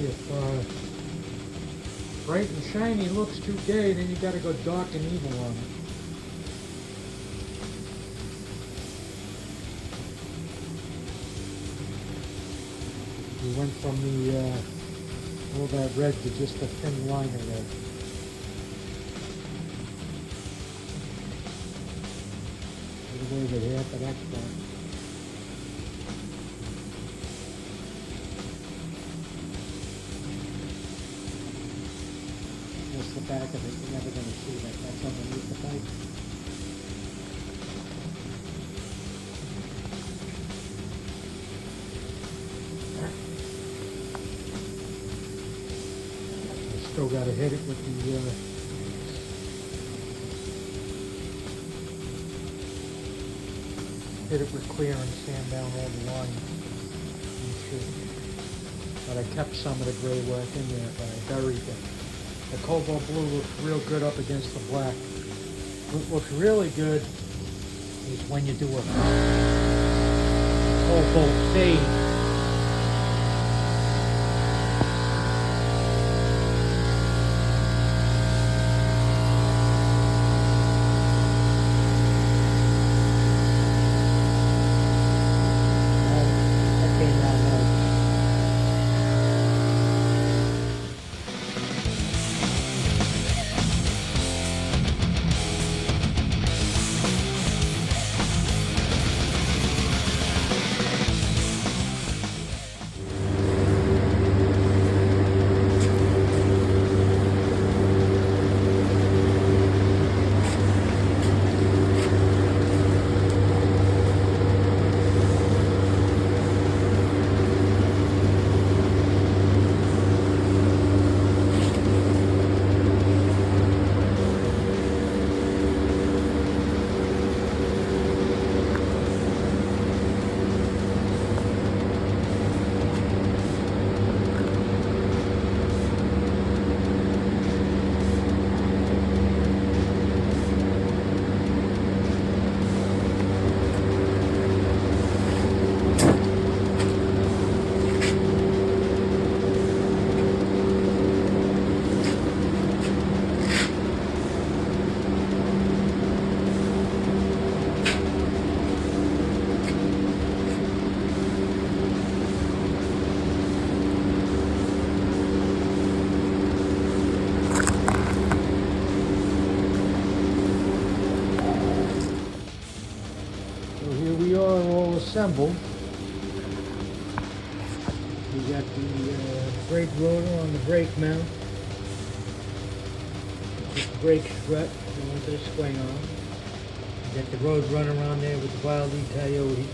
if bright and shiny looks too gay, then you got to go dark and evil on it. We went from the all that red to just a thin line of red. A little bit here, but that's fine. That's the back of it. You're never going to see that. That's underneath the pipe. Still got to hit it with the hit it with clear and sand down all the lines. But I kept some of the gray work in there, but I buried it. The cobalt blue looks real good up against the black. What looks really good is when you do a cobalt fade. Assembled. We got the brake rotor on the brake mount. Put the brake strut onto the swing arm. We got the road runner on there with the Wild E Coyote.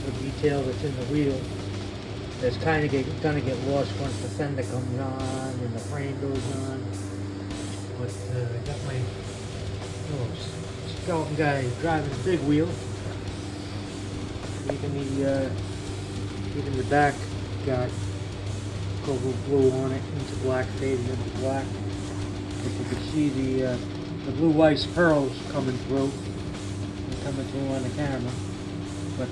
The detail that's in the wheel that's kind of gonna get lost once the fender comes on and the frame goes on. But I got my skeleton guy driving the big wheel. Even the back got cobalt blue on it, into black, faded into black. If you can see the blue ice pearls coming through on the camera. But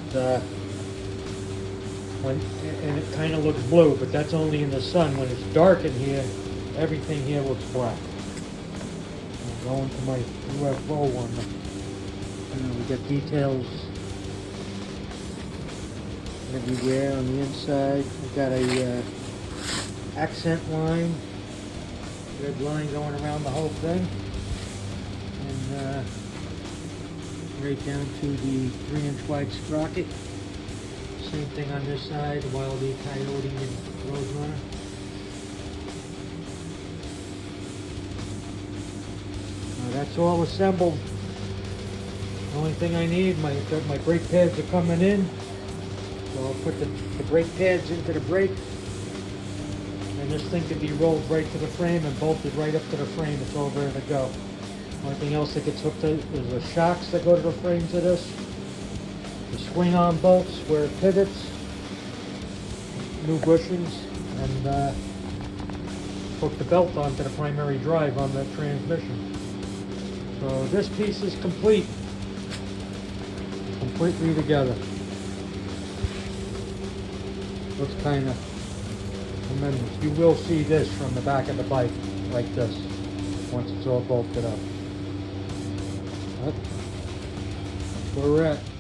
and it kind of looks blue, but that's only in the sun. When it's dark in here, everything here looks black. I'm going to my UFO one. We got details everywhere on the inside. We've got a accent line, red line going around the whole thing, and right down to the 3-inch wide sprocket. Same thing on this side, Wild E Coyote and Roadrunner. That's all assembled. The only thing I need, my brake pads are coming in. So I'll put the brake pads into the brake. And this thing can be rolled right to the frame and bolted right up to the frame. It's all ready to go. Only thing else that gets hooked to is the shocks that go to the frames of this. The swing arm bolts where it pivots. New bushings. And hook the belt onto the primary drive on the transmission. So this piece is complete. Completely together. Looks kind of tremendous. You will see this from the back of the bike, like this, once it's all bolted up. But that's where we're at.